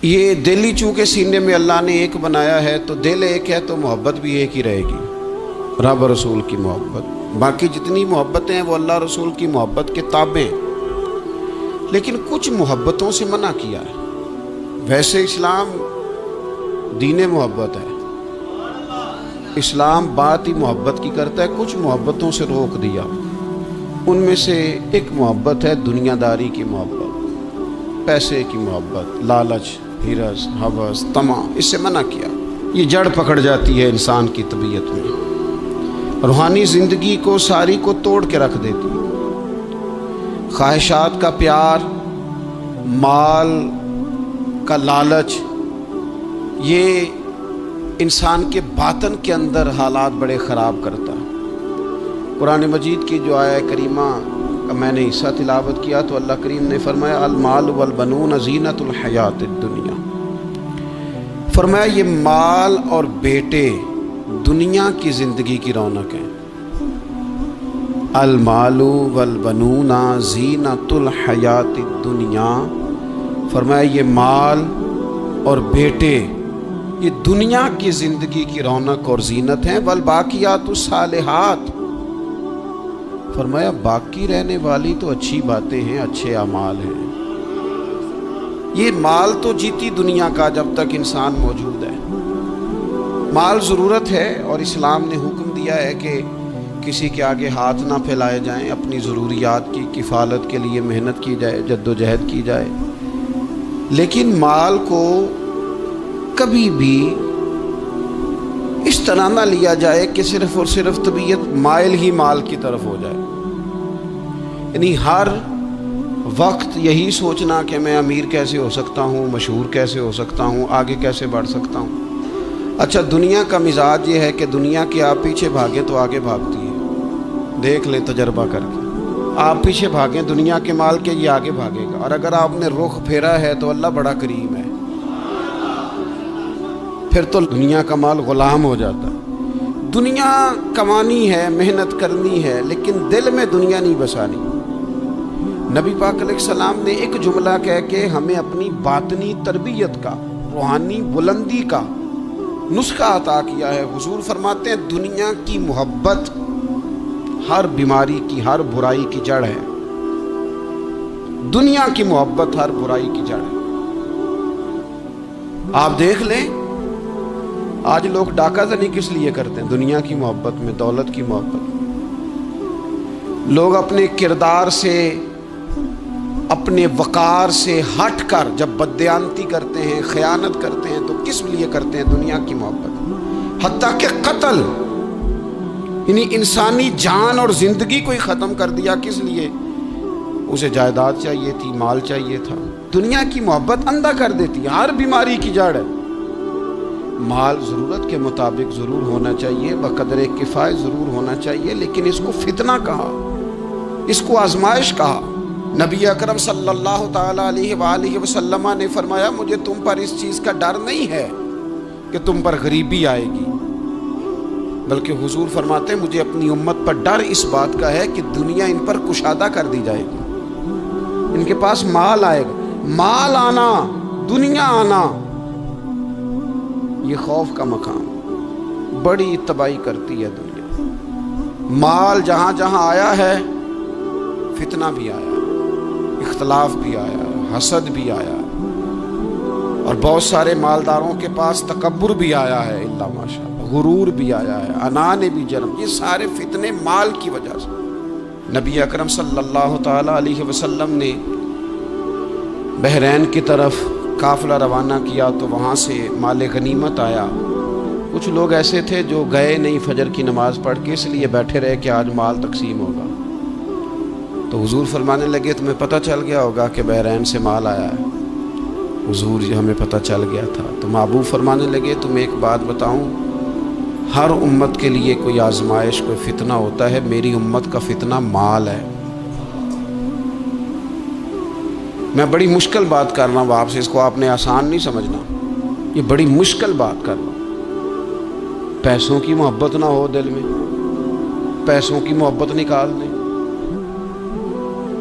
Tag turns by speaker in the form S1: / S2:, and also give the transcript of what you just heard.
S1: یہ دل ہی چونکہ سینے میں اللہ نے ایک بنایا ہے تو دل ایک ہے تو محبت بھی ایک ہی رہے گی، رب رسول کی محبت۔ باقی جتنی محبتیں ہیں وہ اللہ رسول کی محبت کے تابع ہیں، لیکن کچھ محبتوں سے منع کیا ہے۔ ویسے اسلام دین محبت ہے، اسلام بات ہی محبت کی کرتا ہے، کچھ محبتوں سے روک دیا۔ ان میں سے ایک محبت ہے دنیا داری کی محبت، پیسے کی محبت، لالچ، ہرس، ہوس، طمع، اس سے منع کیا۔ یہ جڑ پکڑ جاتی ہے انسان کی طبیعت میں، روحانی زندگی کو ساری کو توڑ کے رکھ دیتی ہے۔ خواہشات کا پیار، مال کا لالچ، یہ انسان کے باطن کے اندر حالات بڑے خراب کرتا ہے۔ قرآن مجید کی جو آیہ کریمہ کا میں نے حصہ تلاوت کیا تو اللہ کریم نے فرمایا المال والبنون زینت الحیات الدنیا، فرمایا یہ مال اور بیٹے دنیا کی زندگی کی رونق ہیں۔ المال والبنون زینت الحیات الدنیا، فرمایا یہ مال اور بیٹے یہ دنیا کی زندگی کی رونق اور زینت ہیں۔ والباقیات الصالحات، فرمایا باقی رہنے والی تو اچھی باتیں ہیں، اچھے اعمال ہیں۔ یہ مال تو جیتی دنیا کا جب تک انسان موجود ہے، مال ضرورت ہے، اور اسلام نے حکم دیا ہے کہ کسی کے آگے ہاتھ نہ پھیلائے جائیں، اپنی ضروریات کی کفالت کے لیے محنت کی جائے، جد و جہد کی جائے، لیکن مال کو کبھی بھی اس طرح نہ لیا جائے کہ صرف اور صرف طبیعت مائل ہی مال کی طرف ہو جائے۔ یعنی ہر وقت یہی سوچنا کہ میں امیر کیسے ہو سکتا ہوں، مشہور کیسے ہو سکتا ہوں، آگے کیسے بڑھ سکتا ہوں۔ اچھا، دنیا کا مزاج یہ ہے کہ دنیا کے آپ پیچھے بھاگیں تو آگے بھاگتی ہے، دیکھ لیں تجربہ کر کے۔ آپ پیچھے بھاگیں دنیا کے مال کے، یہ آگے بھاگے گا، اور اگر آپ نے رخ پھیرا ہے تو اللہ بڑا کریم ہے، پھر تو دنیا کا مال غلام ہو جاتا ہے۔ دنیا کمانی ہے، محنت کرنی ہے، لیکن دل میں دنیا نہیں بسانی۔ نبی پاک علیہ السلام نے ایک جملہ کہہ کے ہمیں اپنی باطنی تربیت کا، روحانی بلندی کا نسخہ عطا کیا ہے۔ حضور فرماتے ہیں دنیا کی محبت ہر بیماری کی، ہر برائی کی جڑ ہے۔ دنیا کی محبت ہر برائی کی جڑ ہے۔ آپ دیکھ لیں آج لوگ ڈاکہ زنی کس لیے کرتے ہیں؟ دنیا کی محبت میں، دولت کی محبت میں۔ لوگ اپنے کردار سے، اپنے وقار سے ہٹ کر جب بددیانتی کرتے ہیں، خیانت کرتے ہیں تو کس لیے کرتے ہیں؟ دنیا کی محبت۔ حتیٰ کہ قتل، یعنی انسانی جان اور زندگی کو ہی ختم کر دیا، کس لیے؟ اسے جائیداد چاہیے تھی، مال چاہیے تھا۔ دنیا کی محبت اندھا کر دیتی ہے، ہر بیماری کی جڑ ہے۔ مال ضرورت کے مطابق ضرور ہونا چاہیے، بقدر کفایت ضرور ہونا چاہیے، لیکن اس کو فتنہ کہا، اس کو آزمائش کہا۔ نبی اکرم صلی اللہ تعالیٰ علیہ وآلہ وسلم نے فرمایا مجھے تم پر اس چیز کا ڈر نہیں ہے کہ تم پر غریبی آئے گی، بلکہ حضور فرماتے ہیں مجھے اپنی امت پر ڈر اس بات کا ہے کہ دنیا ان پر کشادہ کر دی جائے گی، ان کے پاس مال آئے گا۔ مال آنا، دنیا آنا، یہ خوف کا مقام، بڑی تباہی کرتی ہے دنیا۔ مال جہاں جہاں آیا ہے فتنہ بھی آیا، اختلاف بھی آیا، حسد بھی آیا، اور بہت سارے مالداروں کے پاس تکبر بھی آیا ہے، اللہ ماشاءاللہ، غرور بھی آیا ہے، انا نے بھی جنم۔ یہ سارے فتنے مال کی وجہ سے۔ نبی اکرم صلی اللہ تعالیٰ علیہ وسلم نے بحرین کی طرف قافلہ روانہ کیا تو وہاں سے مال غنیمت آیا۔ کچھ لوگ ایسے تھے جو گئے نہیں فجر کی نماز پڑھ کے، اس لیے بیٹھے رہے کہ آج مال تقسیم ہوگا۔ تو حضور فرمانے لگے تمہیں پتہ چل گیا ہوگا کہ بحرین سے مال آیا ہے؟ حضور جی ہمیں پتہ چل گیا تھا۔ تو محبوب فرمانے لگے تمہیں ایک بات بتاؤں، ہر امت کے لیے کوئی آزمائش، کوئی فتنہ ہوتا ہے، میری امت کا فتنہ مال ہے۔ میں بڑی مشکل بات کر رہا ہوں آپ سے، اس کو آپ نے آسان نہیں سمجھنا، یہ بڑی مشکل بات کر رہا ہوں۔ پیسوں کی محبت نہ ہو دل میں، پیسوں کی محبت نکال دیں،